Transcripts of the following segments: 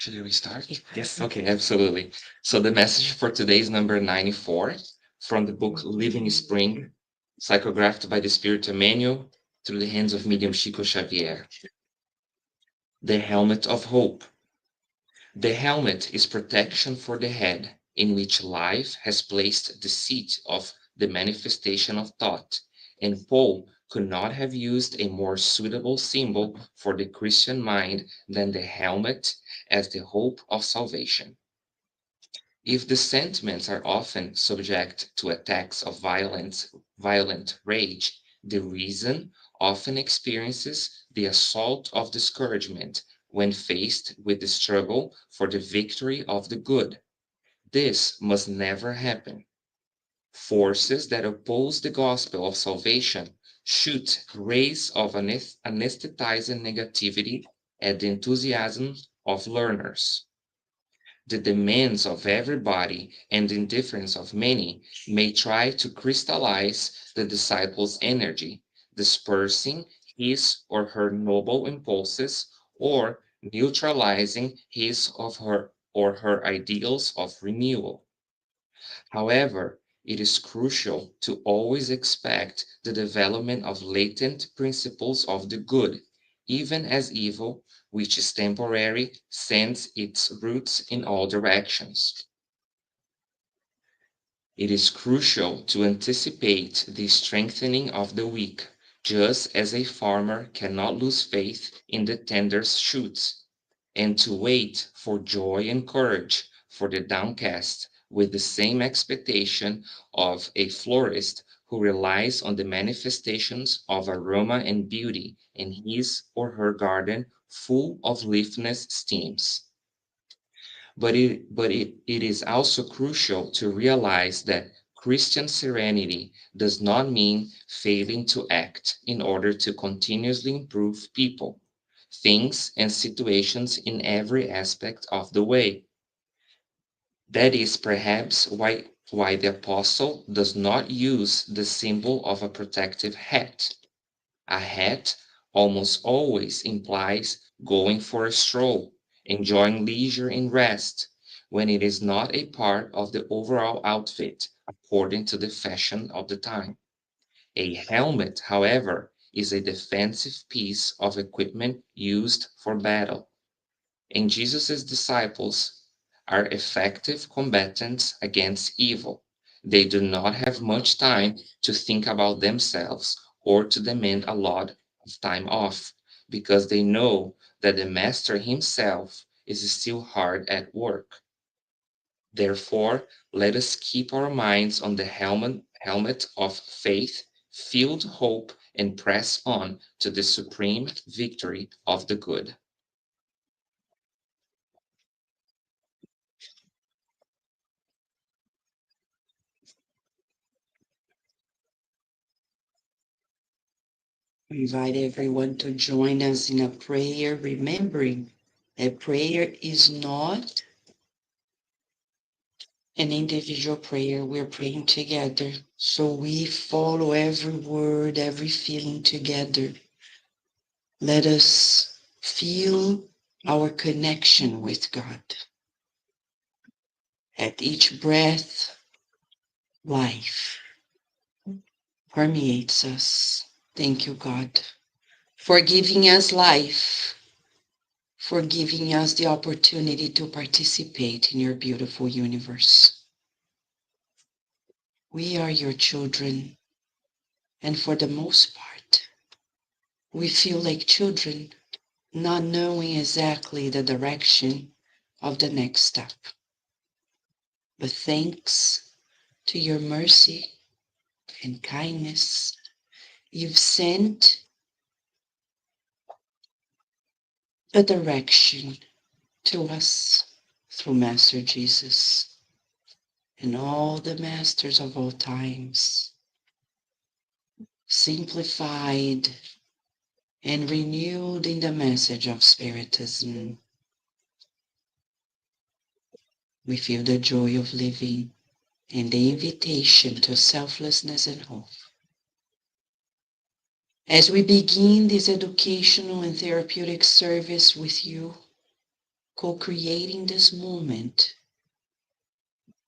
Should we start? Yes. Okay, absolutely. So the message for today is number 94 from the book Living Spring, psychographed by the Spirit Emmanuel through the hands of medium Chico Xavier. The helmet of hope. The helmet is protection for the head, in which life has placed the seat of the manifestation of thought, and Paul could not have used a more suitable symbol for the Christian mind than the helmet as the hope of salvation. If the sentiments are often subject to attacks of violent rage, the reason often experiences the assault of discouragement when faced with the struggle for the victory of the good. This must never happen. Forces that oppose the gospel of salvation shoot rays of anesthetizing negativity at the enthusiasm of learners. The demands of everybody and the indifference of many may try to crystallize the disciple's energy, dispersing his or her noble impulses or neutralizing his of her or her ideals of renewal. However, it is crucial to always expect the development of latent principles of the good, even as evil, which is temporary, sends its roots in all directions. It is crucial to anticipate the strengthening of the weak, just as a farmer cannot lose faith in the tender shoots, and to wait for joy and courage for the downcast with the same expectation of a florist who relies on the manifestations of aroma and beauty in his or her garden full of leafless stems. But it is also crucial to realize that Christian serenity does not mean failing to act in order to continuously improve people, things, and situations in every aspect of the way. That is perhaps why the apostle does not use the symbol of a protective hat. A hat almost always implies going for a stroll, enjoying leisure and rest, when it is not a part of the overall outfit according to the fashion of the time. A helmet, however, is a defensive piece of equipment used for battle, and Jesus' disciples are effective combatants against evil. They do not have much time to think about themselves or to demand a lot of time off because they know that the Master himself is still hard at work. Therefore, let us keep our minds on the helmet of faith, filled hope, and press on to the supreme victory of the good. We invite everyone to join us in a prayer, remembering that prayer is not an individual prayer. We're praying together. So we follow every word, every feeling together. Let us feel our connection with God. At each breath, life permeates us. Thank you, God, for giving us life, for giving us the opportunity to participate in your beautiful universe. We are your children, and for the most part, we feel like children, not knowing exactly the direction of the next step. But thanks to your mercy and kindness, you've sent a direction to us through Master Jesus and all the masters of all times, simplified and renewed in the message of Spiritism. We feel the joy of living and the invitation to selflessness and hope. As we begin this educational and therapeutic service with you, co-creating this moment.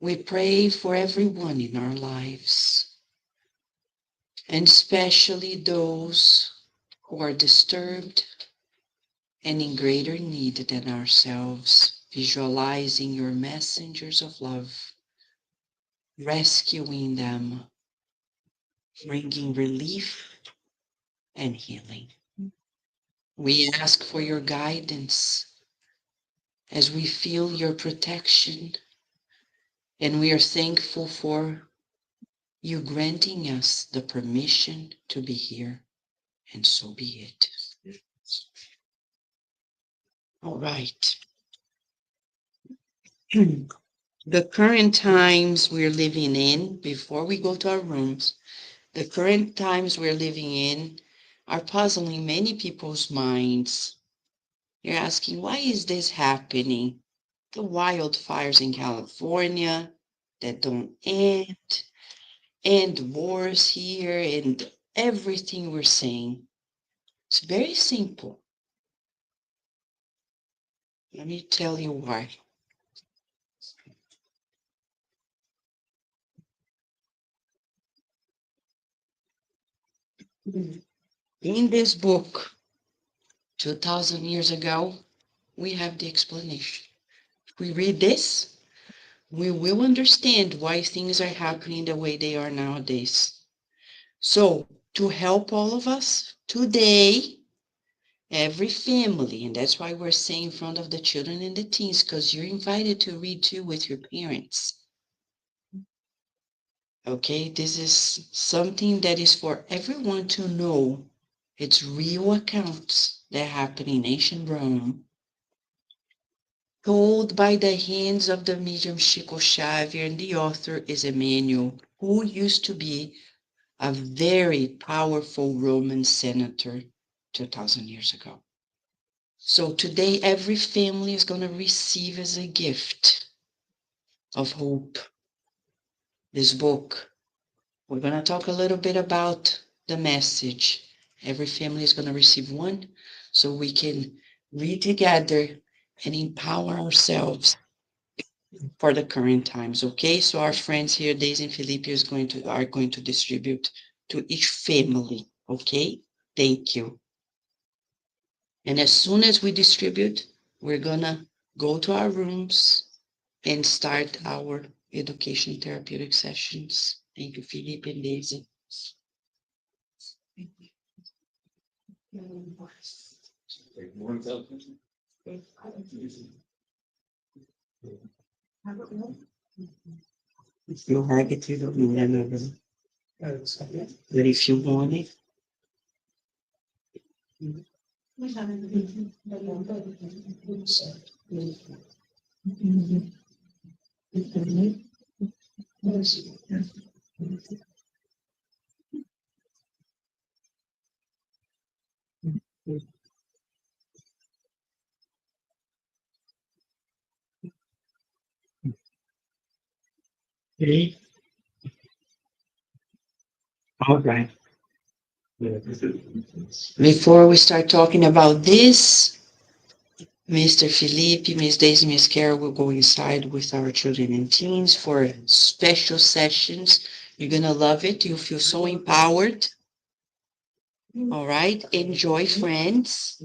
We pray for everyone in our lives, and especially those who are disturbed and in greater need than ourselves, visualizing your messengers of love, rescuing them, bringing relief and healing. We ask for your guidance as we feel your protection, and we are thankful for you granting us the permission to be here, and so be it. All right. The current times we're living in, before we go to our rooms, the current times we're living in are puzzling many people's minds. You're asking, why is this happening? The wildfires in California that don't end, and wars here, and everything we're saying. It's very simple. Let me tell you why. In this book, 2000 years ago, we have the explanation. If we read this, we will understand why things are happening the way they are nowadays. So, to help all of us, today, every family, and that's why we're saying in front of the children and the teens, because you're invited to read too with your parents. Okay, this is something that is for everyone to know. It's real accounts that happen in ancient Rome, told by the hands of the medium Chico Xavier, and the author is Emmanuel, who used to be a very powerful Roman senator 2000 years ago. So today, every family is going to receive as a gift of hope this book. We're going to talk a little bit about the message. Every family is going to receive one so we can read together and empower ourselves for the current times. Okay, so our friends here, Daisy and Felipe, are going to distribute to each family. Okay, thank you. And as soon as we distribute, we're gonna go to our rooms and start our education therapeutic sessions. Thank you, Felipe and Daisy. If you have it, you don't need another. But if you want it, okay. All right. Before we start talking about this, Mr. Felipe, Miss Daisy, Miss Carol will go inside with our children and teens for special sessions. You're gonna love it. You feel so empowered. All right. Enjoy, friends.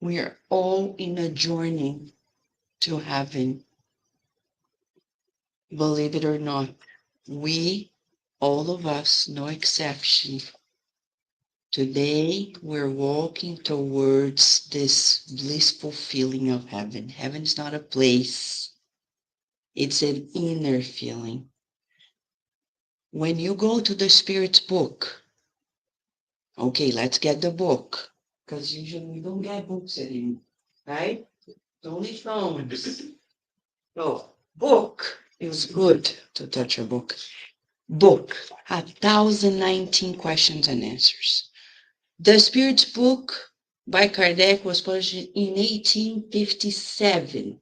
We are all in a journey to heaven. Believe it or not, we, all of us, no exception, today we're walking towards this blissful feeling of heaven. Heaven is not a place, it's an inner feeling. When you go to the Spirit's book, okay, let's get the book, because usually we don't get books anymore, right? It's only phones. Oh, book. Feels good to touch a book. Book. 1,019 questions and answers. The Spirit's book by Kardec was published in 1857.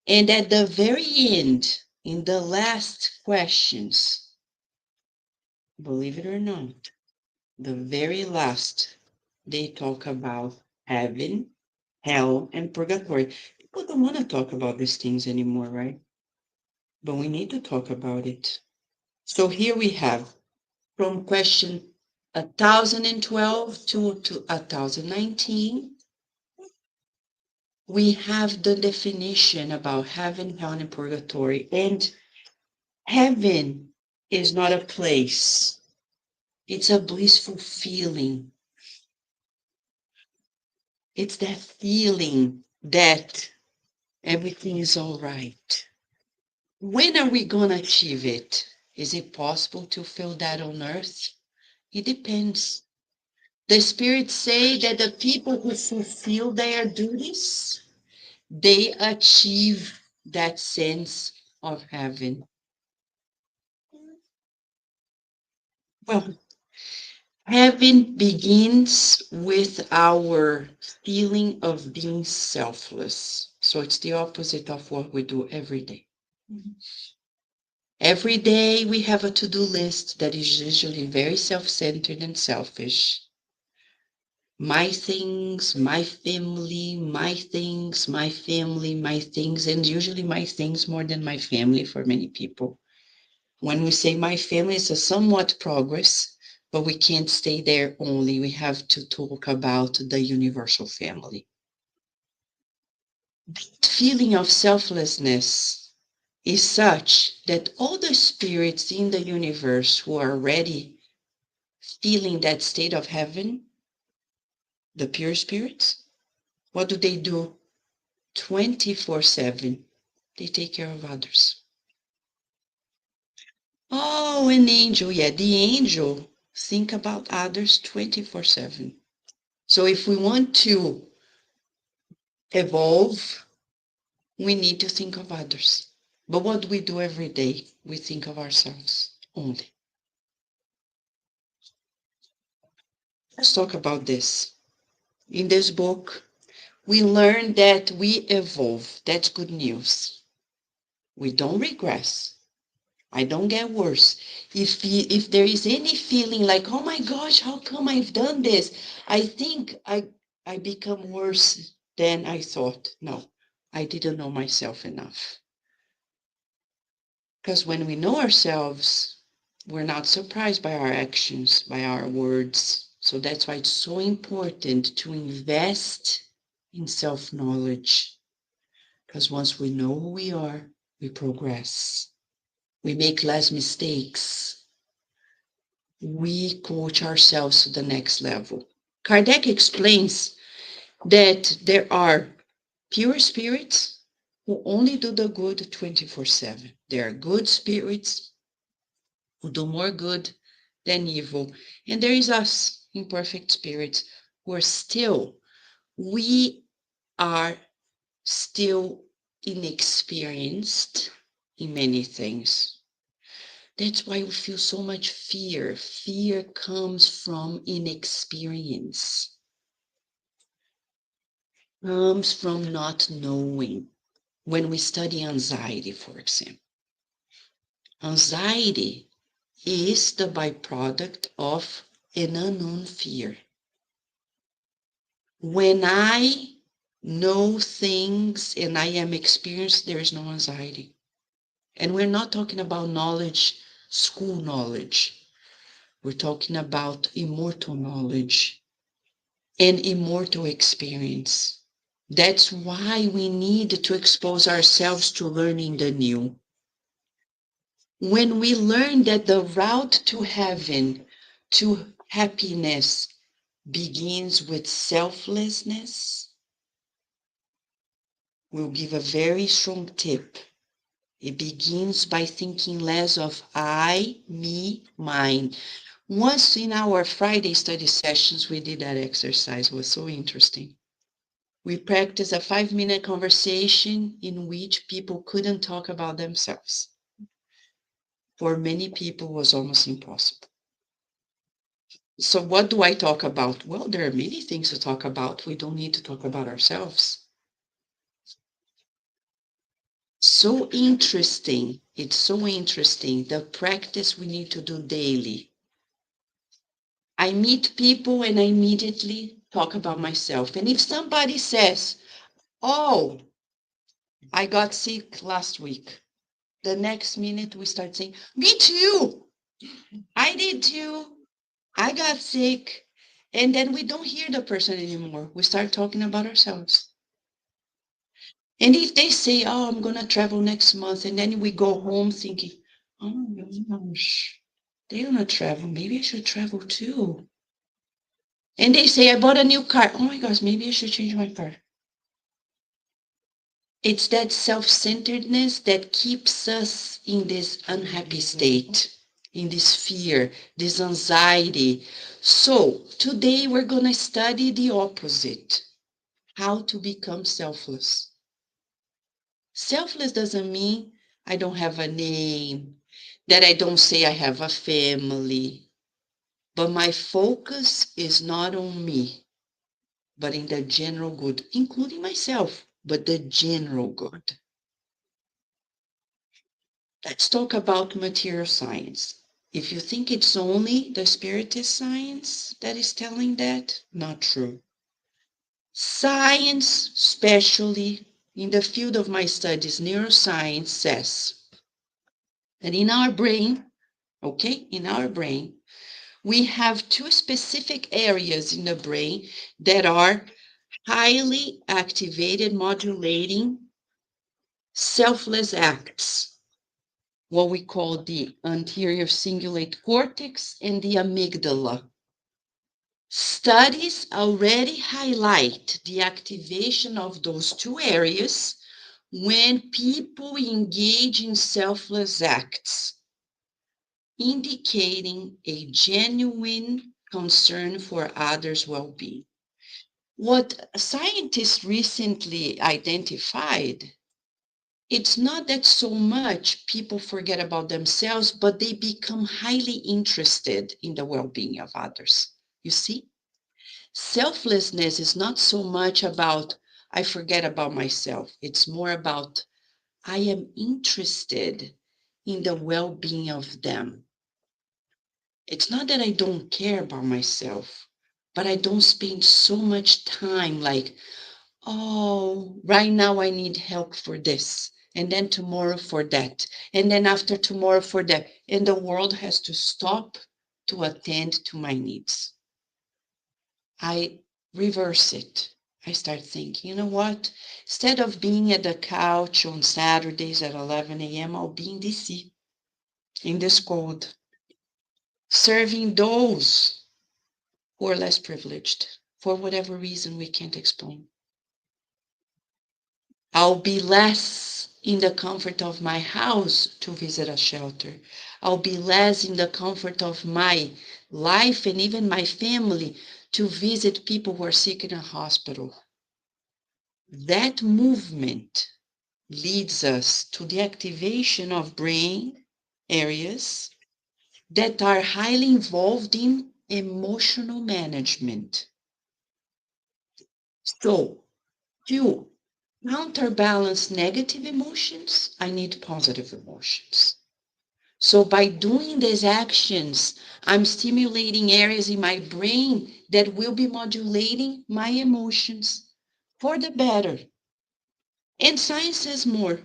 And at the very end, in the last questions, believe it or not, the very last, they talk about heaven, hell, and purgatory. People don't want to talk about these things anymore, right? But we need to talk about it. So here we have from question 1012 to 1019, we have the definition about heaven, hell, and purgatory. And heaven is not a place, it's a blissful feeling. It's that feeling that everything is all right. When are we going to achieve it? Is it possible to feel that on earth? It depends. The spirits say that the people who fulfill their duties, they achieve that sense of heaven. Well, heaven begins with our feeling of being selfless. So it's the opposite of what we do every day. Every day we have a to-do list that is usually very self-centered and selfish. My things, my family, my things, my family, my things, and usually my things more than my family for many people. When we say my family, it's a somewhat progress, but we can't stay there only. We have to talk about the universal family. That feeling of selflessness is such that all the spirits in the universe who are already feeling that state of heaven, the pure spirits, what do they do 24/7? They take care of others. Oh, an angel. Yeah, the angel think about others 24/7. So if we want to evolve, we need to think of others. But what do we do every day? We think of ourselves only. Let's talk about this. In this book, we learn that we evolve. That's good news. We don't regress. I don't get worse. If there is any feeling like, oh my gosh, how come I've done this? I think I become worse than I thought. No, I didn't know myself enough. Because when we know ourselves, we're not surprised by our actions, by our words. So that's why it's so important to invest in self-knowledge. Because once we know who we are, we progress. We make less mistakes. We coach ourselves to the next level. Kardec explains that there are pure spirits who only do the good 24/7. There are good spirits who do more good than evil. And there is us, imperfect spirits, who are still, we are still inexperienced in many things. That's why we feel so much fear. Fear comes from inexperience, comes from not knowing. When we study anxiety, for example, anxiety is the byproduct of an unknown fear. When I know things and I am experienced, there is no anxiety. And we're not talking about knowledge, school knowledge. We're talking about immortal knowledge. an immortal experience. That's why we need to expose ourselves to learning the new. When we learn that the route to heaven, to happiness, begins with selflessness, we'll give a very strong tip. It begins by thinking less of I, me, mine. Once in our Friday study sessions, we did that exercise. It was so interesting. We practiced a 5-minute conversation in which people couldn't talk about themselves. For many people, it was almost impossible. So what do I talk about? Well, there are many things to talk about. We don't need to talk about ourselves. So interesting. It's so interesting. The practice we need to do daily. I meet people and I immediately talk about myself. And if somebody says, oh, I got sick last week, the next minute we start saying, me too. I did too. I got sick. And then we don't hear the person anymore. We start talking about ourselves. And if they say, oh, I'm going to travel next month, and then we go home thinking, oh my gosh, they're going to travel. Maybe I should travel too. And they say, I bought a new car. Oh my gosh, maybe I should change my car. It's that self-centeredness that keeps us in this unhappy state, in this fear, this anxiety. So today we're going to study the opposite, how to become selfless. Selfless doesn't mean I don't have a name, that I don't say I have a family, but my focus is not on me, but in the general good, including myself, but the general good. Let's talk about material science. If you think it's only the spiritist science that is telling that, not true. Science, especially in the field of my studies, neuroscience, says that in our brain, okay, in our brain, we have two specific areas in the brain that are highly activated, modulating selfless acts, what we call the anterior cingulate cortex and the amygdala. Studies already highlight the activation of those two areas when people engage in selfless acts, indicating a genuine concern for others' well-being. What scientists recently identified, it's not that so much people forget about themselves, but they become highly interested in the well-being of others. You see, selflessness is not so much about I forget about myself. It's more about I am interested in the well-being of them. It's not that I don't care about myself, but I don't spend so much time like, oh, right now I need help for this, and then tomorrow for that, and then after tomorrow for that. And the world has to stop to attend to my needs. I reverse it. I start thinking, you know what? Instead of being at the couch on Saturdays at 11 a.m., I'll be in DC, in this cold, serving those who are less privileged for whatever reason we can't explain. I'll be less in the comfort of my house to visit a shelter. I'll be less in the comfort of my life and even my family to visit people who are sick in a hospital. That movement leads us to the activation of brain areas that are highly involved in emotional management. So, to counterbalance negative emotions, I need positive emotions. So by doing these actions, I'm stimulating areas in my brain that will be modulating my emotions for the better. And science says more,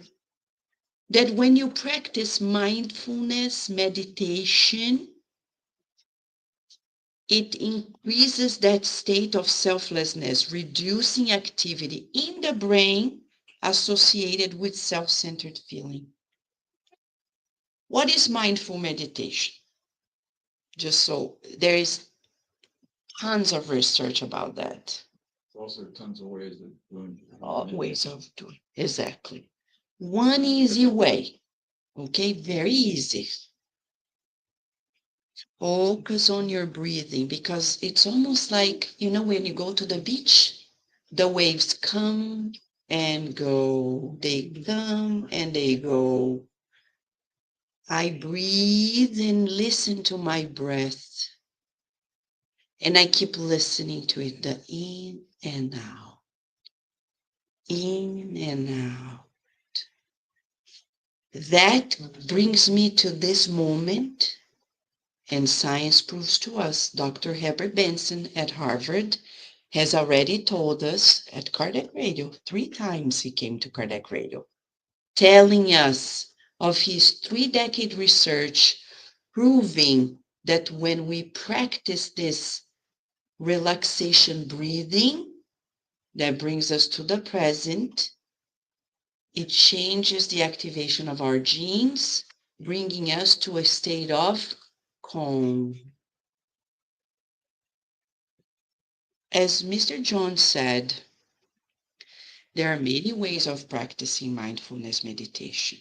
that when you practice mindfulness, meditation, it increases that state of selflessness, reducing activity in the brain associated with self-centered feeling. What is mindful meditation? Just so there is tons of research about that. Also, tons of ways of doing it. Ways of doing exactly. One easy way, okay, very easy. Focus on your breathing because it's almost like, when you go to the beach, the waves come and go, they come and they go. I breathe and listen to my breath. And I keep listening to it, the in and out, in and out. That brings me to this moment, and science proves to us, Dr. Herbert Benson at Harvard has already told us at Cardiac Radio, 3 times he came to Cardiac Radio, telling us of his 3-decade research proving that when we practice this relaxation breathing that brings us to the present, it changes the activation of our genes, bringing us to a state of calm. As Mr. Jones said, there are many ways of practicing mindfulness meditation.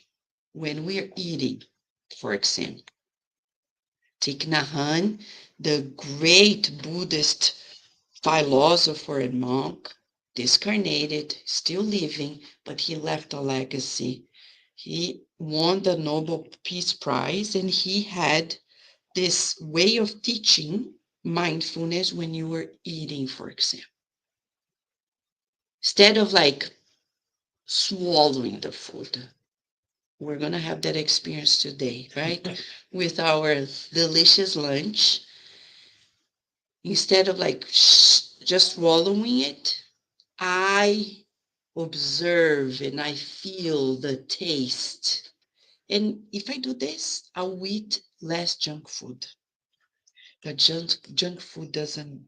When we're eating, for example, Thich Nhat Hanh, the great Buddhist philosopher and monk, discarnated, still living, but he left a legacy. He won the Nobel Peace Prize, and he had this way of teaching mindfulness when you were eating, for example. Instead of like swallowing the food, we're going to have that experience today, right? With our delicious lunch. Instead of like just swallowing it, I observe and I feel the taste. And if I do this, I'll eat less junk food. But junk food doesn't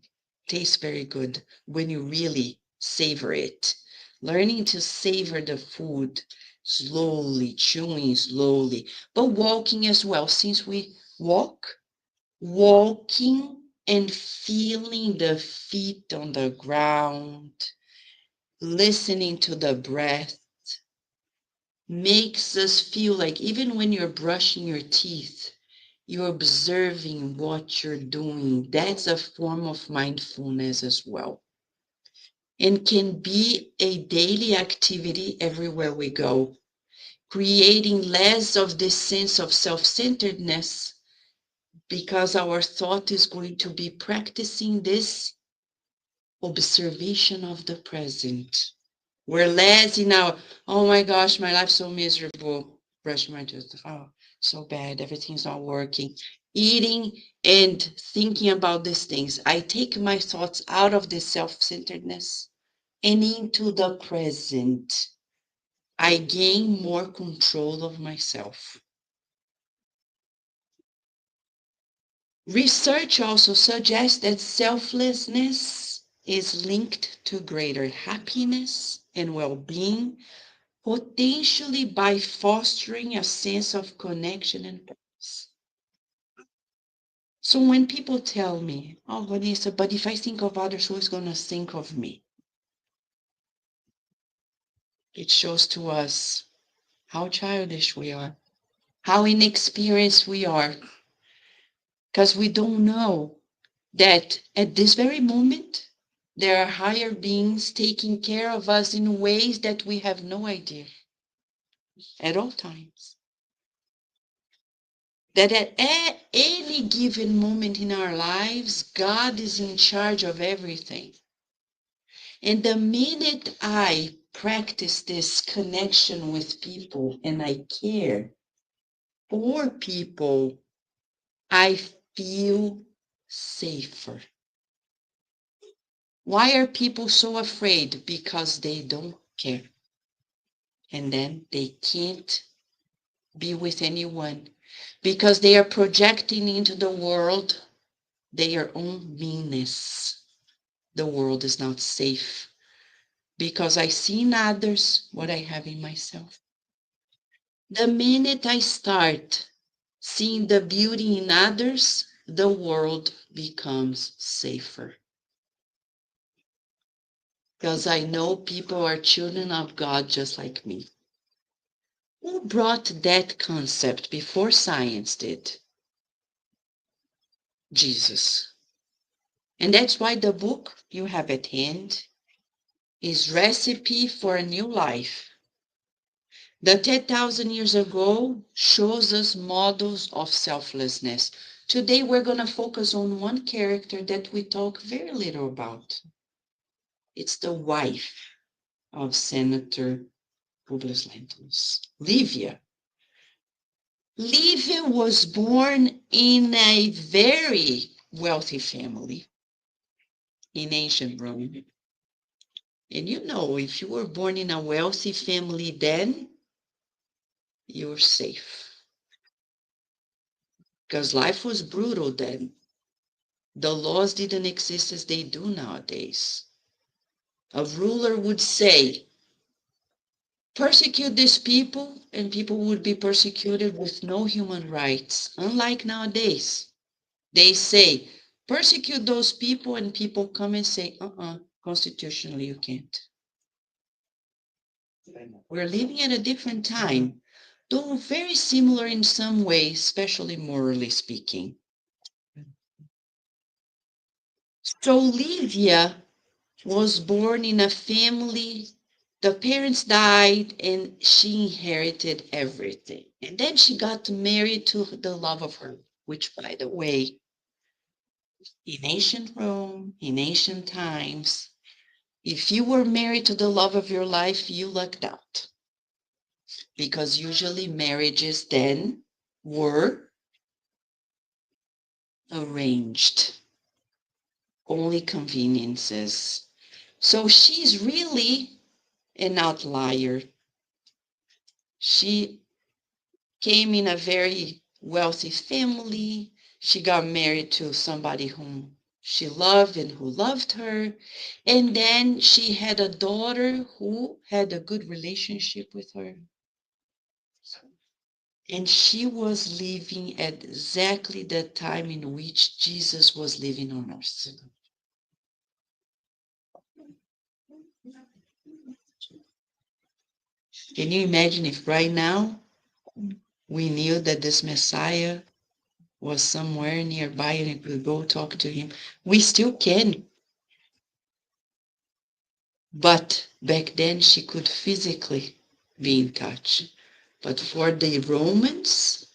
taste very good when you really savor it. Learning to savor the food slowly, chewing slowly, but walking as well. Since we walking and feeling the feet on the ground, listening to the breath, makes us feel like even when you're brushing your teeth, you're observing what you're doing. That's a form of mindfulness as well. And can be a daily activity everywhere we go, creating less of this sense of self-centeredness because our thought is going to be practicing this observation of the present. We're less in our, oh my gosh, my life's so miserable. Brush my teeth. Oh, so bad. Everything's not working. Eating and thinking about these things. I take my thoughts out of this self-centeredness and into the present. I gain more control of myself. Research also suggests that selflessness is linked to greater happiness and well-being, potentially by fostering a sense of connection and purpose. So when people tell me, oh, Vanessa, but if I think of others, who's going to think of me? It shows to us how childish we are, how inexperienced we are, because we don't know that at this very moment, there are higher beings taking care of us in ways that we have no idea at all times. That at any given moment in our lives, God is in charge of everything. And the minute I practice this connection with people and I care for people, I feel safer. Why are people so afraid? Because they don't care. And then they can't be with anyone because they are projecting into the world their own meanness, the world is not safe because I see in others what I have in myself. The minute I start seeing the beauty in others, the world becomes safer. Because I know people are children of God just like me. Who brought that concept before science did? Jesus. And that's why the book you have at hand is Recipe for a New Life. The 10,000 years ago shows us models of selflessness. Today we're going to focus on one character that we talk very little about. It's the wife of Senator Publius Lentulus, Livia. Livia was born in a very wealthy family in ancient Rome. And you know, if you were born in a wealthy family then, you're safe. Because life was brutal then. The laws didn't exist as they do nowadays. A ruler would say, persecute these people, and people would be persecuted with no human rights. Unlike nowadays, they say, persecute those people, and people come and say, constitutionally you can't. We're living at a different time, though very similar in some ways, especially morally speaking. So Livia was born in a family, the parents died and she inherited everything. And then she got married to the love of her, which, by the way, in ancient Rome, in ancient times, if you were married to the love of your life, you lucked out. Because usually marriages then were arranged, only conveniences. So she's really an outlier. She came in a very wealthy family. She got married to somebody whom she loved and who loved her. And then she had a daughter who had a good relationship with her. And she was living at exactly the time in which Jesus was living on earth. Can you imagine if right now we knew that this Messiah was somewhere nearby and we could go talk to him? We still can. But back then she could physically be in touch. But for the Romans,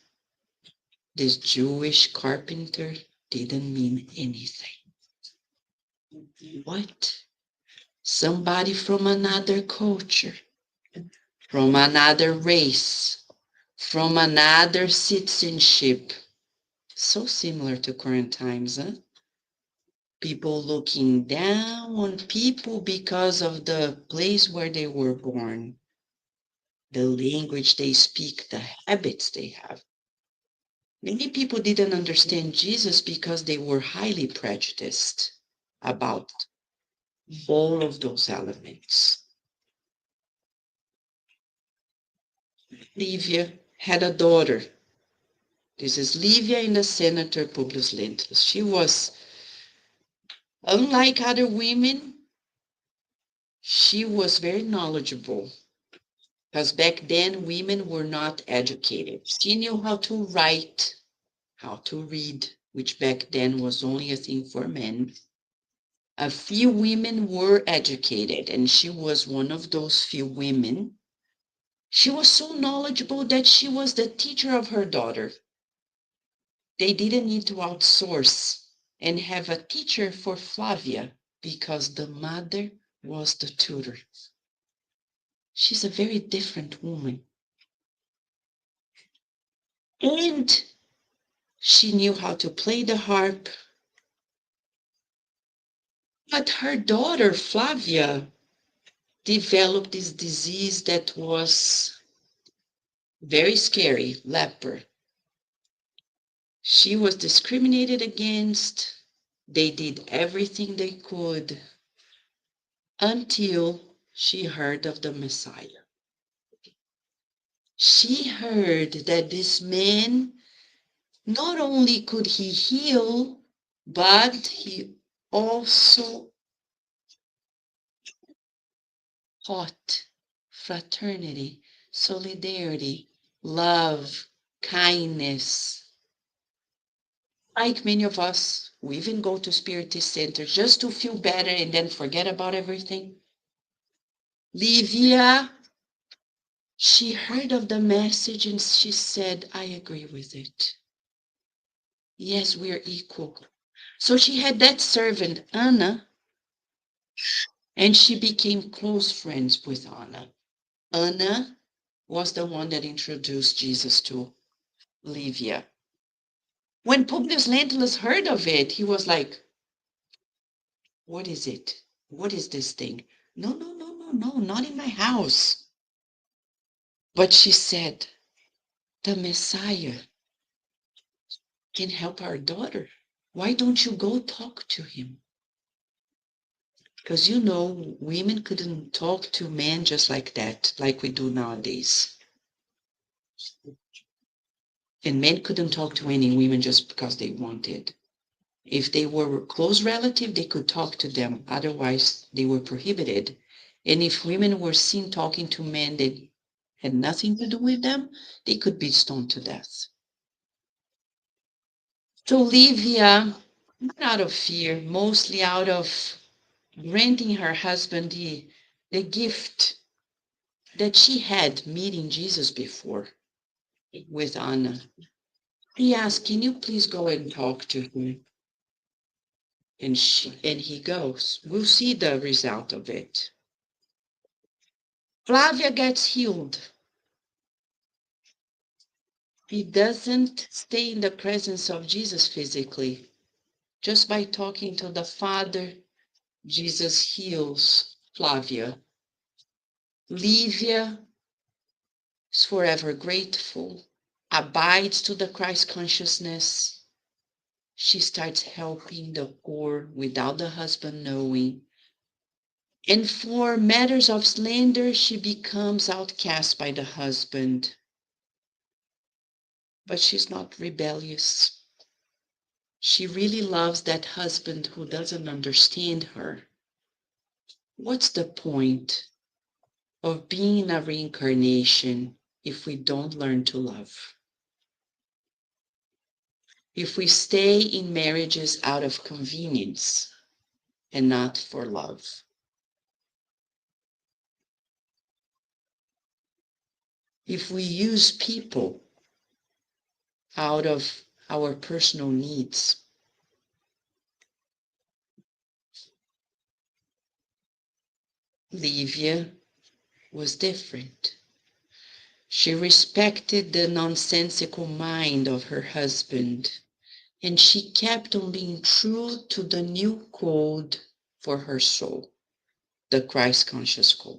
this Jewish carpenter didn't mean anything. What? Somebody from another culture, from another race, from another citizenship. So similar to current times, huh? People looking down on people because of the place where they were born, the language they speak, the habits they have. Many people didn't understand Jesus because they were highly prejudiced about all of those elements. Livia had a daughter. This is Livia in the Senator Publius Lentulus. She was, unlike other women, she was very knowledgeable. Because back then, women were not educated. She knew how to write, how to read, which back then was only a thing for men. A few women were educated, and she was one of those few women. She was so knowledgeable that she was the teacher of her daughter. They didn't need to outsource and have a teacher for Flavia because the mother was the tutor. She's a very different woman. And she knew how to play the harp. But her daughter, Flavia, developed this disease that was very scary, leper. She was discriminated against. They did everything they could until she heard of the Messiah. She heard that this man, not only could he heal, but he also taught fraternity, solidarity, love, kindness. Like many of us, we even go to spiritist centers just to feel better and then forget about everything. Livia, she heard of the message and she said, I agree with it. Yes, we are equal. So she had that servant, Anna, and she became close friends with Anna. Anna was the one that introduced Jesus to Livia. When Publius Lentulus heard of it, he was like, what is it? What is this thing? No, no, no, no, no, not in my house. But she said, the Messiah can help our daughter. Why don't you go talk to him? Because women couldn't talk to men just like that, like we do nowadays. And men couldn't talk to any women just because they wanted. If they were a close relative, they could talk to them. Otherwise, they were prohibited. And if women were seen talking to men that had nothing to do with them, they could be stoned to death. So Livia, not out of fear, mostly out of granting her husband the gift that she had meeting Jesus before with Anna. He asked, can you please go and talk to him? And he goes. We'll see the result of it. Flavia gets healed. He doesn't stay in the presence of Jesus physically. Just by talking to the Father, Jesus heals Flavia. Livia is forever grateful, abides to the Christ consciousness. She starts helping the poor without the husband knowing. And for matters of slander, she becomes outcast by the husband. But she's not rebellious. She really loves that husband who doesn't understand her. What's the point of being a reincarnation if we don't learn to love? If we stay in marriages out of convenience and not for love? If we use people out of our personal needs? Livia was different. She respected the nonsensical mind of her husband, and she kept on being true to the new code for her soul, the Christ conscious code.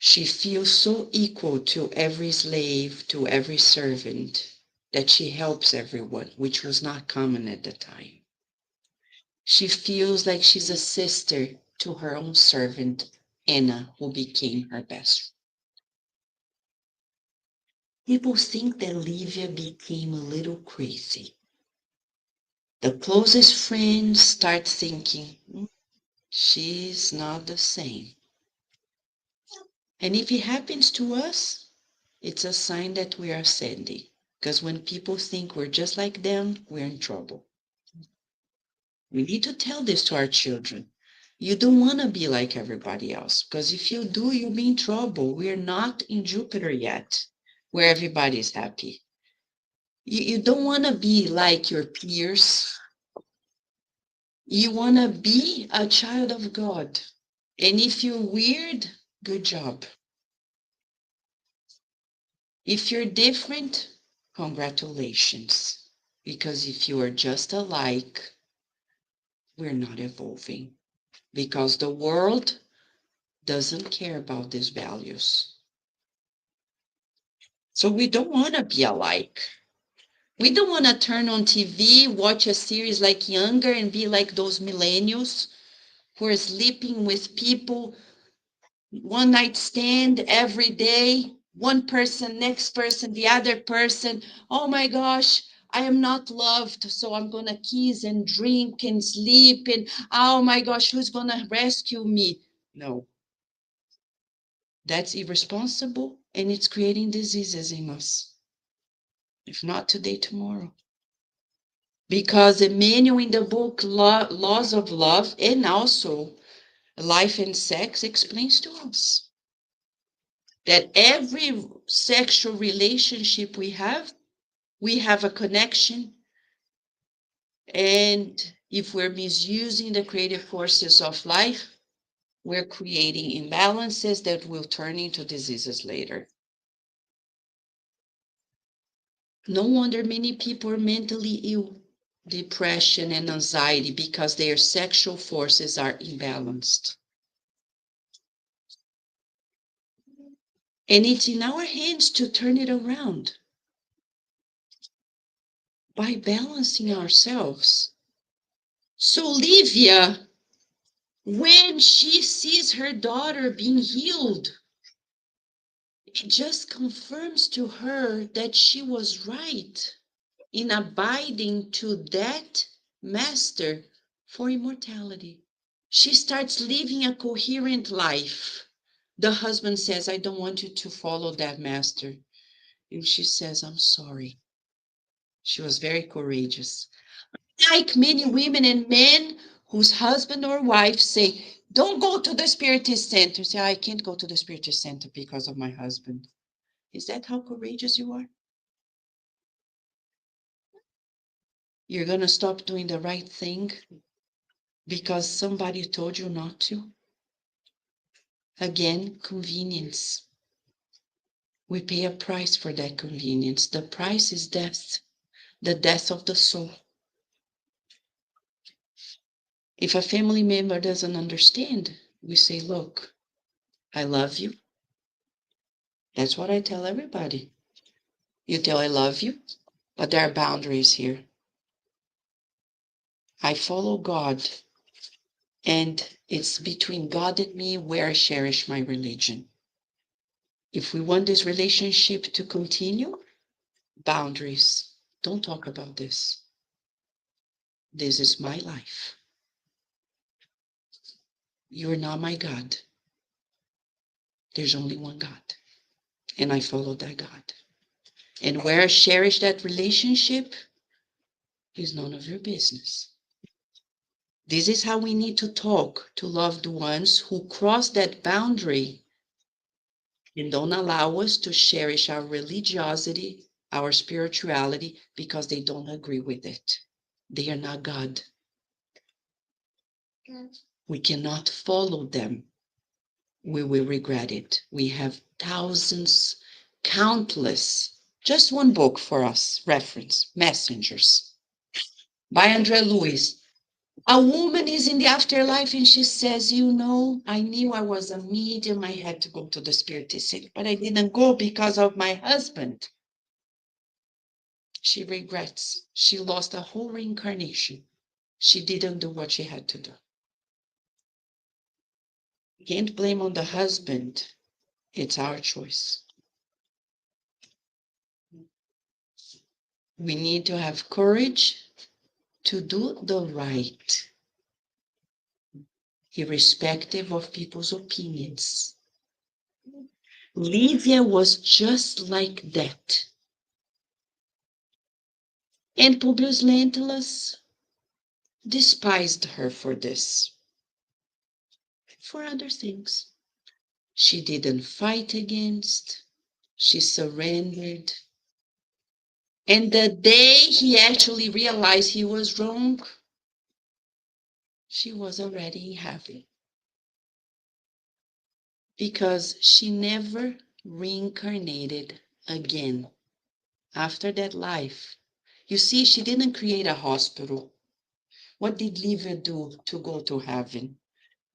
She feels so equal to every slave, to every servant, that she helps everyone, which was not common at the time. She feels like she's a sister to her own servant, Anna, who became her best. People think that Livia became a little crazy. The closest friends start thinking, she's not the same. And if it happens to us, it's a sign that we are ascending. Because when people think we're just like them, we're in trouble. We need to tell this to our children. You don't want to be like everybody else, because if you do, you'll be in trouble. We're not in Jupiter yet, where everybody's happy. You don't want to be like your peers. You want to be a child of God. And if you're weird, good job. If you're different, congratulations. Because if you are just alike, we're not evolving. Because the world doesn't care about these values. So we don't want to be alike. We don't want to turn on TV, watch a series like Younger and be like those millennials who are sleeping with people, one night stand every day, one person, next person, the other person. Oh my gosh, I am not loved, so I'm going to kiss and drink and sleep. And oh my gosh, who's going to rescue me? No, that's irresponsible and it's creating diseases in us. If not today, tomorrow. Because Emmanuel in the book Laws of Love and also Life and Sex explains to us that every sexual relationship we have a connection. And if we're misusing the creative forces of life, we're creating imbalances that will turn into diseases later. No wonder many people are mentally ill, depression and anxiety, because their sexual forces are imbalanced. And it's in our hands to turn it around by balancing ourselves. So Livia, when she sees her daughter being healed, it just confirms to her that she was right in abiding to that master for immortality. She starts living a coherent life. The husband says, I don't want you to follow that master. And she says, I'm sorry. She was very courageous. Like many women and men whose husband or wife say, don't go to the spiritist center. Say, I can't go to the spiritist center because of my husband. Is that how courageous you are? You're going to stop doing the right thing because somebody told you not to? Again, convenience. We pay a price for that convenience. The price is death, the death of the soul. If a family member doesn't understand, we say, look, I love you. That's what I tell everybody. You tell I love you, but there are boundaries here. I follow God, and it's between God and me where I cherish my religion. If we want this relationship to continue, boundaries. Don't talk about this. This is my life. You're not my God. There's only one God, and I follow that God. And where I cherish that relationship is none of your business. This is how we need to talk to loved ones who cross that boundary and don't allow us to cherish our religiosity, our spirituality, because they don't agree with it. They are not God. We cannot follow them. We will regret it. We have thousands, countless, just one book for us, reference, Messengers, by Andrea Lewis. A woman is in the afterlife and she says, you know, I knew I was a medium. I had to go to the spiritist center, but I didn't go because of my husband. She regrets. She lost a whole reincarnation. She didn't do what she had to do. Can't blame on the husband. It's our choice. We need to have courage to do the right, irrespective of people's opinions. Livia was just like that. And Publius Lentulus despised her for this, for other things. She didn't fight against, she surrendered. And the day he actually realized he was wrong, she was already in heaven. Because she never reincarnated again after that life. You see, she didn't create a hospital. What did Livia do to go to heaven?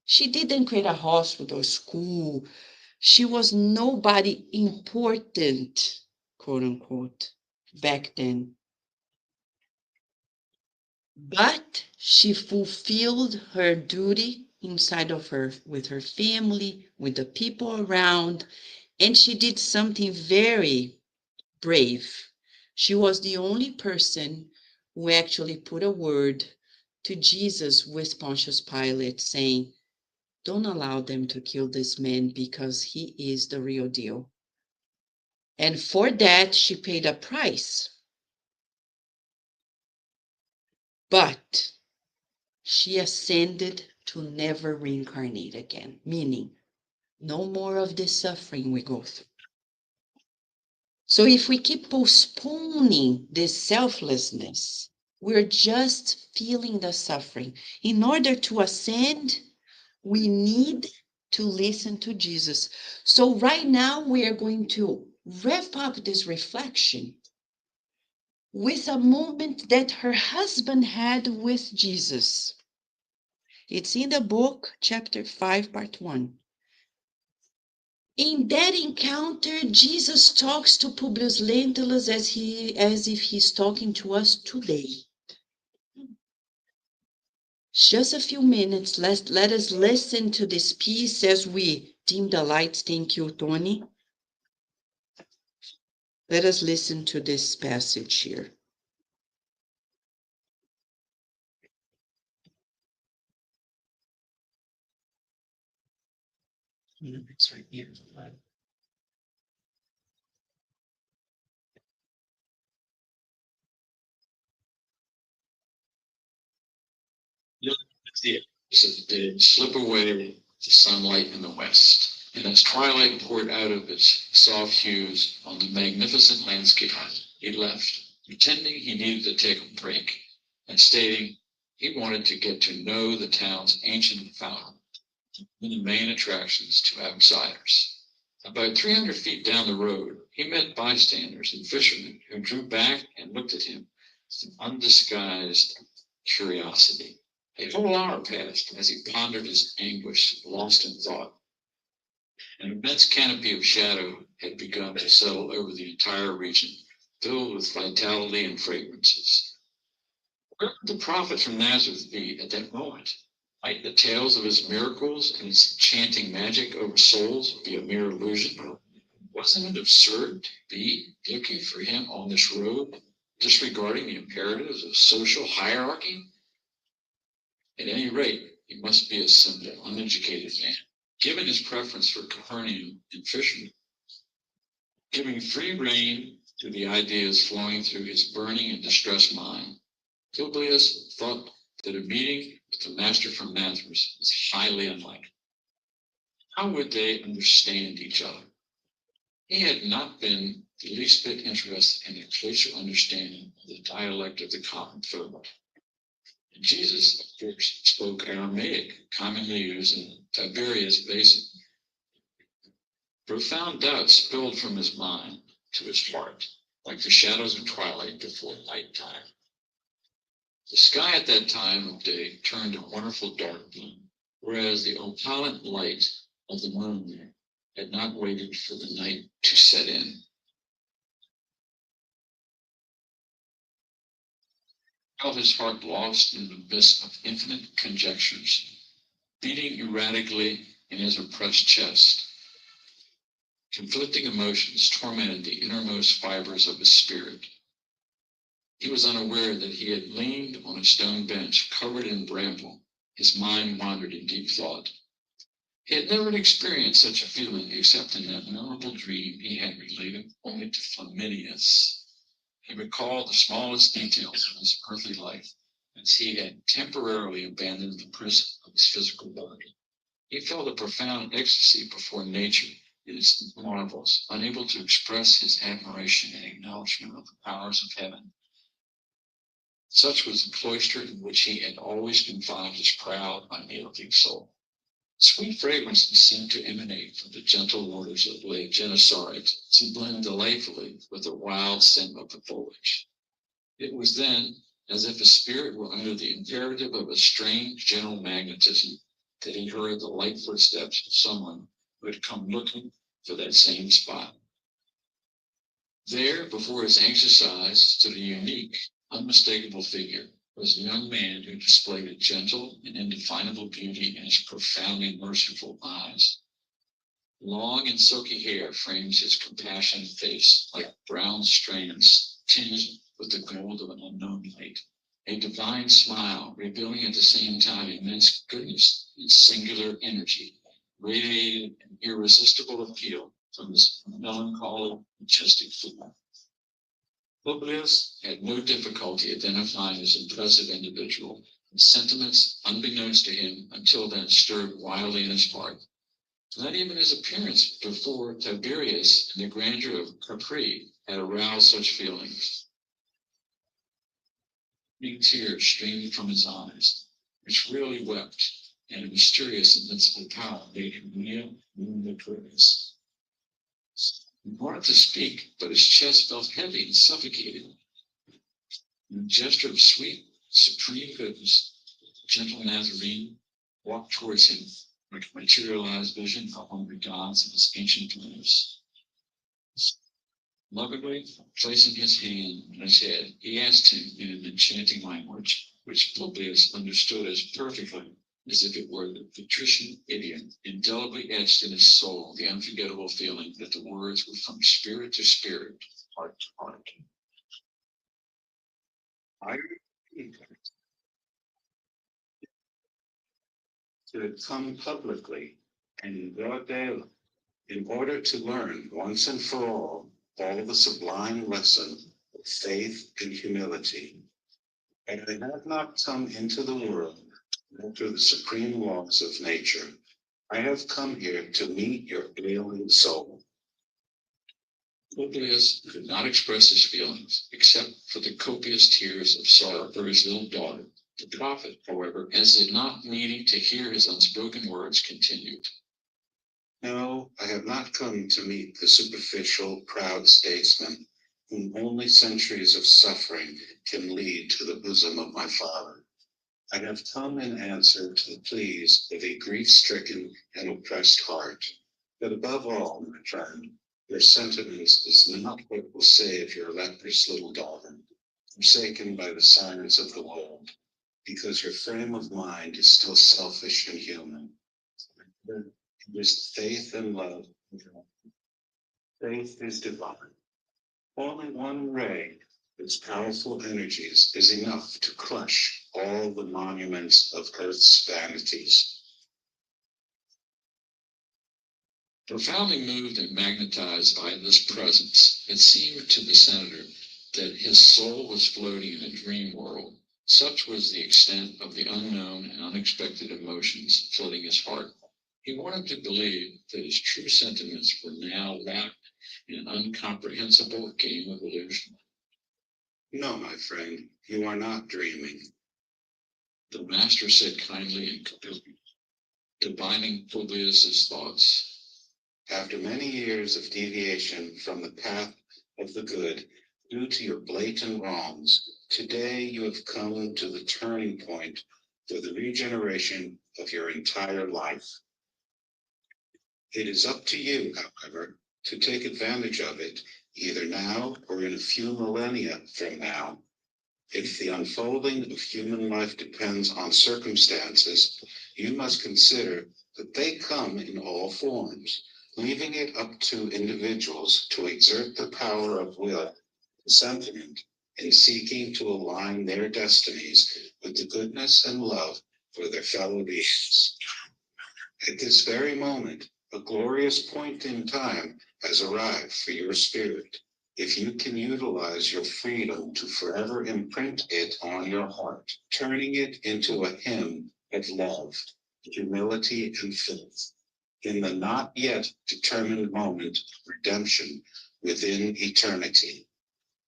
She didn't create a hospital, school. She was nobody important, quote unquote, back then. But she fulfilled her duty inside of her, with her family, with the people around, and she did something very brave. She was the only person who actually put a word to Jesus with Pontius Pilate, saying, "Don't allow them to kill this man because he is the real deal." And for that, she paid a price. But she ascended to never reincarnate again, meaning no more of this suffering we go through. So if we keep postponing this selflessness, we're just feeling the suffering. In order to ascend, we need to listen to Jesus. So right now we are going to wrap up this reflection with a moment that her husband had with Jesus. It's in the book, chapter 5, part 1. In that encounter, Jesus talks to Publius Lentulus as if he's talking to us today. Just a few minutes, let us listen to this piece as we dim the lights. Thank you, Tony. Let us listen to this passage here. It's right here. The edges of the day slip away the sunlight in the west, and as twilight poured out of its soft hues on the magnificent landscape, he left, pretending he needed to take a break, and stating he wanted to get to know the town's ancient fountain, one of the main attractions to outsiders. About 300 feet down the road, he met bystanders and fishermen who drew back and looked at him with undisguised curiosity. A whole hour passed as he pondered his anguish, lost in thought. An immense canopy of shadow had begun to settle over the entire region, filled with vitality and fragrances. Where would the prophet from Nazareth be at that moment? Might the tales of his miracles and his enchanting magic over souls be a mere illusion? Wasn't it absurd to be looking for him on this road, disregarding the imperatives of social hierarchy? At any rate, he must be a simple, uneducated man. Given his preference for Capernaum and fishermen, giving free rein to the ideas flowing through his burning and distressed mind, Publius thought that a meeting with the master from Nazareth was highly unlikely. How would they understand each other? He had not been the least bit interested in a closer understanding of the dialect of the common folk. Jesus, of course, spoke Aramaic, commonly used in the Tiberias Basin. Profound doubt spilled from his mind to his heart, like the shadows of twilight before nighttime. The sky at that time of day turned a wonderful dark blue, whereas the opalescent light of the moon had not waited for the night to set in. Felt his heart lost in the abyss of infinite conjectures, beating erratically in his oppressed chest. Conflicting emotions tormented the innermost fibers of his spirit. He was unaware that he had leaned on a stone bench covered in bramble. His mind wandered in deep thought. He had never experienced such a feeling except in that memorable dream he had related only to Flaminius. He recalled the smallest details of his earthly life as he had temporarily abandoned the prison of his physical body. He felt a profound ecstasy before nature in its marvels, unable to express his admiration and acknowledgement of the powers of heaven. Such was the cloister in which he had always confined his proud, unyielding soul. Sweet fragrances seemed to emanate from the gentle waters of Lake Gennesaret, to blend delightfully with the wild scent of the foliage. It was then as if a spirit were under the imperative of a strange general magnetism that he heard the light footsteps of someone who had come looking for that same spot. There, before his anxious eyes, stood a unique, unmistakable figure, was a young man who displayed a gentle and indefinable beauty in his profoundly merciful eyes. Long and silky hair frames his compassionate face like brown strands tinged with the gold of an unknown light. A divine smile, revealing at the same time immense goodness and singular energy, radiated an irresistible appeal from his melancholy, majestic figure. Publius had no difficulty identifying this impressive individual, and sentiments unbeknownst to him until then stirred wildly in his heart. Not even his appearance before Tiberius and the grandeur of Capri had aroused such feelings. Big tears streamed from his eyes, which really wept, and a mysterious invincible power made him kneel and victorious. He wanted to speak, but his chest felt heavy and suffocated. In a gesture of sweet, supreme goodness, the gentle Nazarene walked towards him like a materialized vision of one of the gods of his ancient lives. Lovingly placing his hand on his head, he asked him in an enchanting language, which Publius understood as perfectly as if it were the patrician idiom, indelibly etched in his soul the unforgettable feeling that the words were from spirit to spirit, heart to heart. I to come publicly and in broad daylight in order to learn once and for all the sublime lesson of faith and humility. And I have not come into the world through the supreme laws of nature. I have come here to meet your ailing soul. Publius could not express his feelings, except for the copious tears of sorrow for his little daughter. The prophet, however, as if not needing to hear his unspoken words, continued. No, I have not come to meet the superficial, proud statesman whom only centuries of suffering can lead to the bosom of my Father. I have come in answer to the pleas of a grief-stricken and oppressed heart. But above all, my friend, your sentiments is not what will save your leprous little daughter, forsaken by the science of the world, because your frame of mind is still selfish and human. It is faith and love. Faith is divine. Only one ray, its powerful energies, is enough to crush all the monuments of earth's vanities. Profoundly moved and magnetized by this presence, it seemed to the senator that his soul was floating in a dream world. Such was the extent of the unknown and unexpected emotions flooding his heart. He wanted to believe that his true sentiments were now wrapped in an incomprehensible game of illusion. No, my friend, you are not dreaming. The master said kindly and completely, divining Publius's thoughts. After many years of deviation from the path of the good, due to your blatant wrongs, today you have come to the turning point for the regeneration of your entire life. It is up to you, however, to take advantage of it, either now or in a few millennia from now. If the unfolding of human life depends on circumstances, you must consider that they come in all forms, leaving it up to individuals to exert the power of will and sentiment in seeking to align their destinies with the goodness and love for their fellow beings. At this very moment, a glorious point in time has arrived for your spirit. If you can utilize your freedom to forever imprint it on your heart, turning it into a hymn of love, humility, and faith, in the not yet determined moment of redemption within eternity.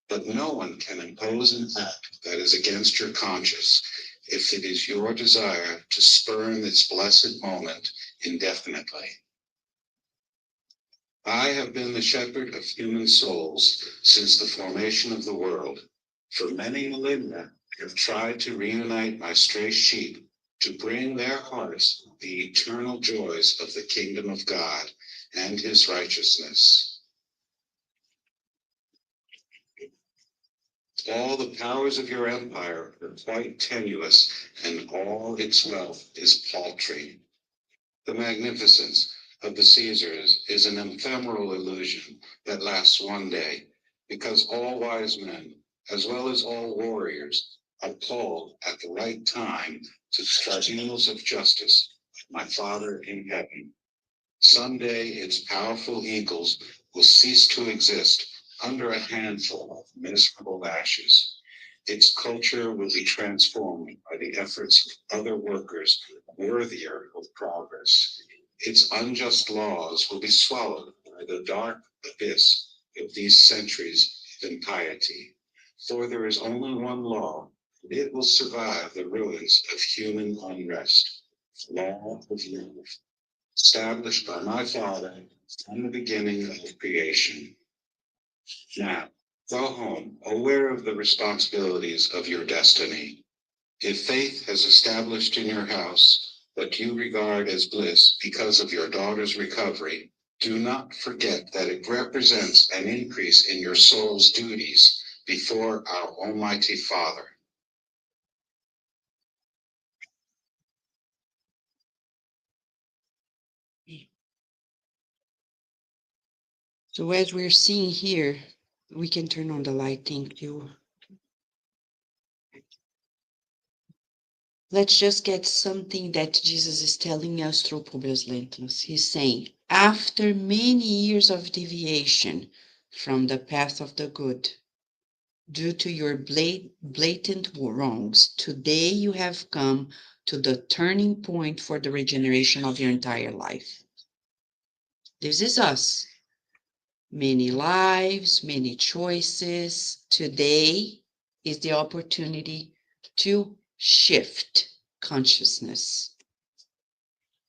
But no one can impose an act that is against your conscience if it is your desire to spurn this blessed moment indefinitely. I have been the shepherd of human souls since the formation of the world. For many millennia, I have tried to reunite my stray sheep to bring their hearts the eternal joys of the kingdom of God and his righteousness. All the powers of your empire are quite tenuous, and all its wealth is paltry. The magnificence of the Caesars is an ephemeral illusion that lasts one day, because all wise men, as well as all warriors, are called at the right time to the tribunals of justice, my Father in heaven. Someday its powerful eagles will cease to exist under a handful of miserable ashes. Its culture will be transformed by the efforts of other workers worthier of progress. Its unjust laws will be swallowed by the dark abyss of these centuries of impiety. For there is only one law, and it will survive the ruins of human unrest. The law of love, established by my Father from the beginning of creation. Now, go home, aware of the responsibilities of your destiny. If faith has established in your house what you regard as bliss because of your daughter's recovery, do not forget that it represents an increase in your soul's duties before our Almighty Father. So as we're seeing here, we can turn on the light, thank you. Let's just get something that Jesus is telling us through Publius Lentulus. He's saying, after many years of deviation from the path of the good, due to your blatant wrongs, today you have come to the turning point for the regeneration of your entire life. This is us. Many lives, many choices. Today is the opportunity to shift consciousness.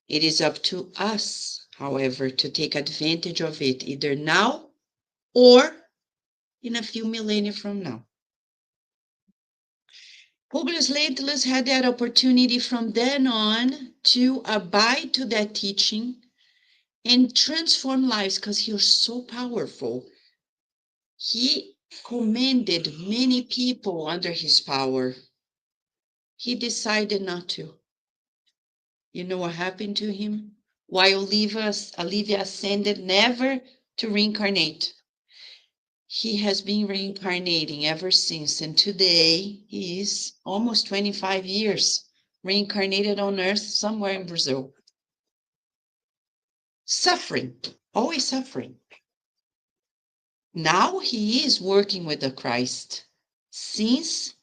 It is up to us, however, to take advantage of it either now or in a few millennia from now. Publius Lentulus had that opportunity from then on to abide to that teaching and transform lives because he was so powerful. He commended many people under his power. He decided not to. You know what happened to him? While Olivia ascended never to reincarnate. He has been reincarnating ever since, and today he is almost 25 years reincarnated on earth somewhere in Brazil. Suffering, always suffering. Now he is working with the Christ since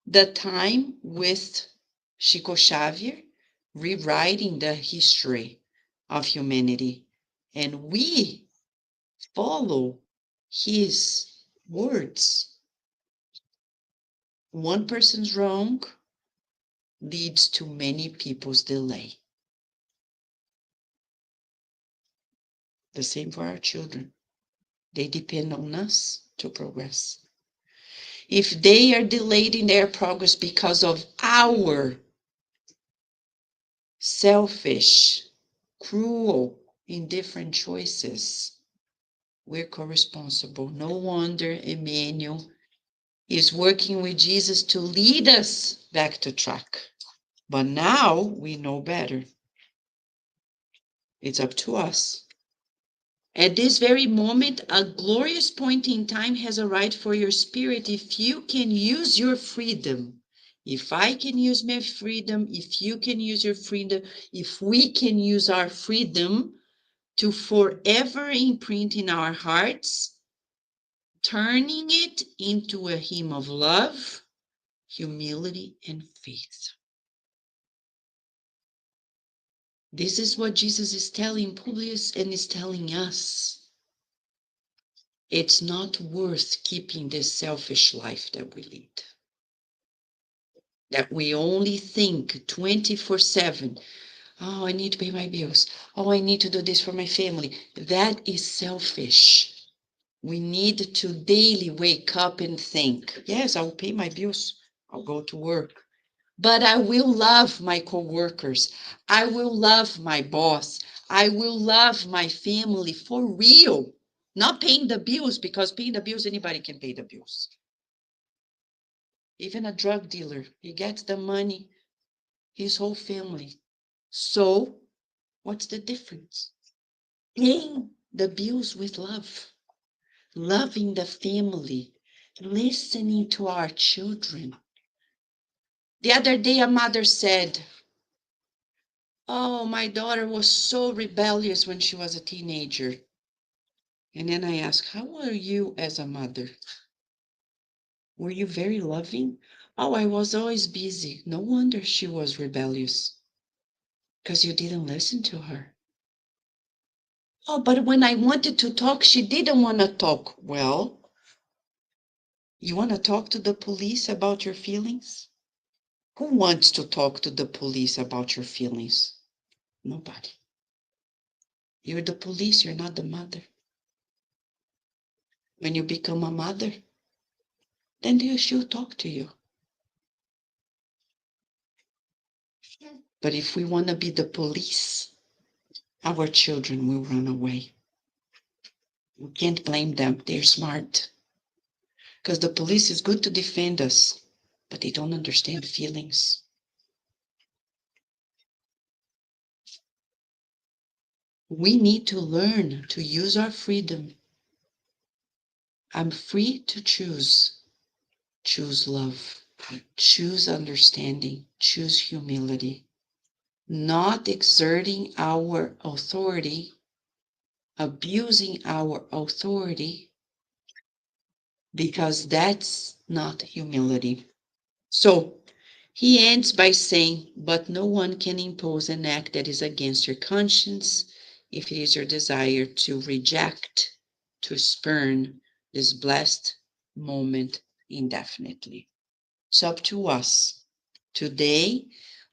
the time with Chico Xavier, rewriting the history of humanity. And we follow his words. One person's wrong leads to many people's delay. The same for our children. They depend on us to progress. If they are delayed in their progress because of our selfish, cruel, indifferent choices, we're co-responsible. No wonder Emmanuel is working with Jesus to lead us back to track. But now we know better. It's up to us. At this very moment, a glorious point in time has arrived for your spirit if you can use your freedom. If I can use my freedom, if you can use your freedom, if we can use our freedom to forever imprint in our hearts, turning it into a hymn of love, humility, and faith. This is what Jesus is telling Publius and is telling us. It's not worth keeping this selfish life that we lead. That we only think 24/7, oh, I need to pay my bills. Oh, I need to do this for my family. That is selfish. We need to daily wake up and think, yes, I'll pay my bills. I'll go to work. But I will love my coworkers. I will love my boss. I will love my family for real. Not paying the bills, because paying the bills, anybody can pay the bills. Even a drug dealer, he gets the money, his whole family. So, what's the difference? Paying the bills with love, loving the family, listening to our children. The other day, a mother said, "Oh, my daughter was so rebellious when she was a teenager." And then I asked, "How were you as a mother? Were you very loving?" "Oh, I was always busy." No wonder she was rebellious, because you didn't listen to her. "Oh, but when I wanted to talk, she didn't want to talk." Well, you want to talk to the police about your feelings? Who wants to talk to the police about your feelings? Nobody. You're the police, you're not the mother. When you become a mother, then they should talk to you. But if we want to be the police, our children will run away. We can't blame them. They're smart. Because the police is good to defend us, but they don't understand feelings. We need to learn to use our freedom. I'm free to choose. Choose love. Choose understanding. Choose humility. Not exerting our authority, abusing our authority, because that's not humility. So he ends by saying, "But no one can impose an act that is against your conscience if it is your desire to reject, to spurn this blessed moment indefinitely." It's up to us. Today,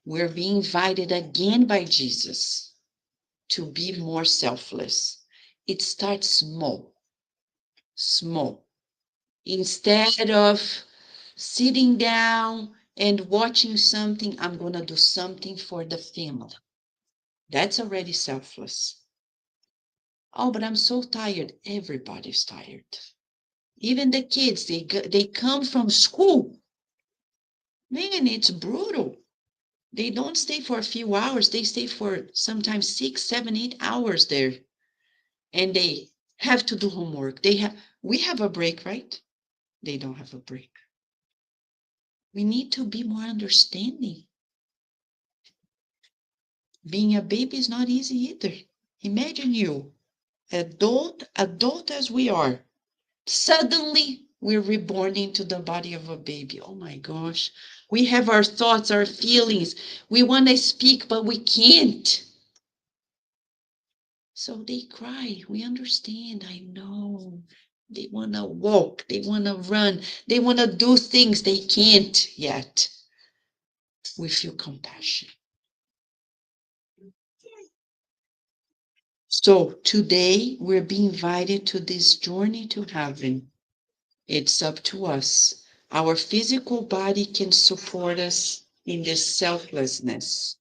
we're being invited again by Jesus to be more selfless. It starts small, small. Instead of sitting down and watching something, I'm going to do something for the family. That's already selfless. "Oh, but I'm so tired." Everybody's tired. Even the kids, they come from school. Man, it's brutal. They don't stay for a few hours. They stay for sometimes 6, 7, 8 hours there. And they have to do homework. We have a break, right? They don't have a break. We need to be more understanding. Being a baby is not easy either. Imagine you, adult as we are, suddenly we're reborn into the body of a baby. Oh my gosh. We have our thoughts, our feelings. We want to speak, but we can't. So they cry. We understand. I know. They want to walk. They want to run. They want to do things they can't yet. We feel compassion. So today we're being invited to this journey to heaven. It's up to us. Our physical body can support us in this selflessness.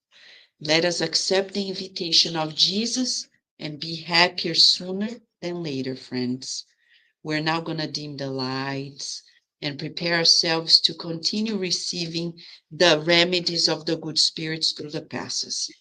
Let us accept the invitation of Jesus and be happier sooner than later, friends. We're now going to dim the lights and prepare ourselves to continue receiving the remedies of the good spirits through the passes.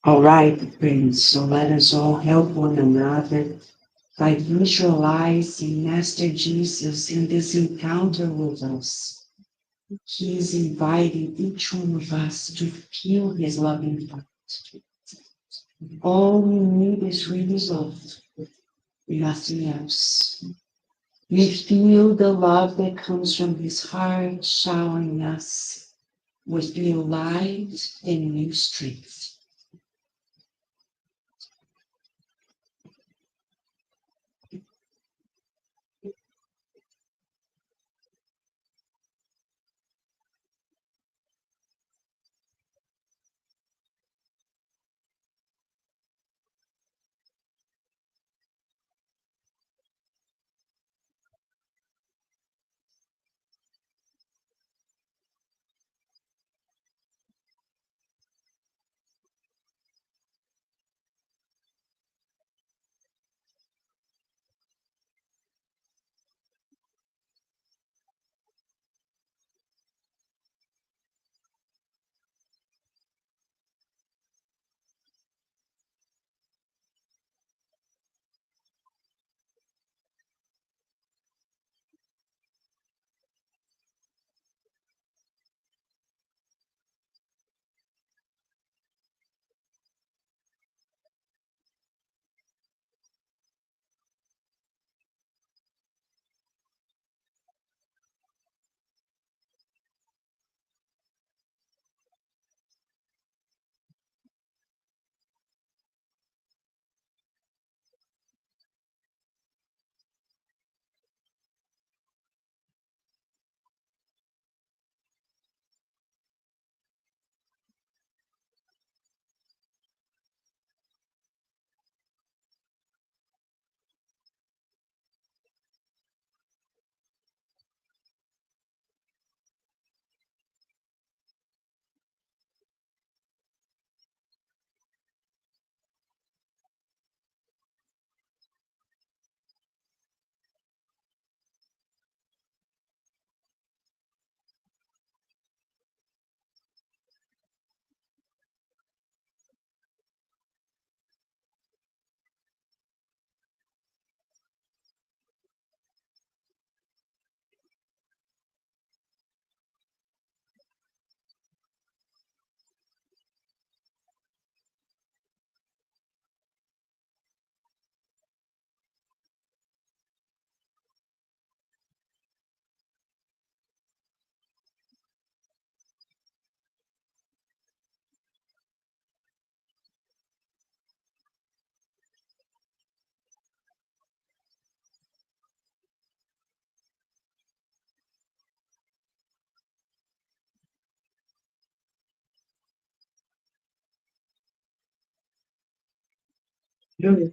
All right, friends, so let us all help one another by visualizing Master Jesus in this encounter with us. He is inviting each one of us to feel his loving heart. All we need is really love, nothing else. We feel the love that comes from his heart showering us with new light and new strength. Really?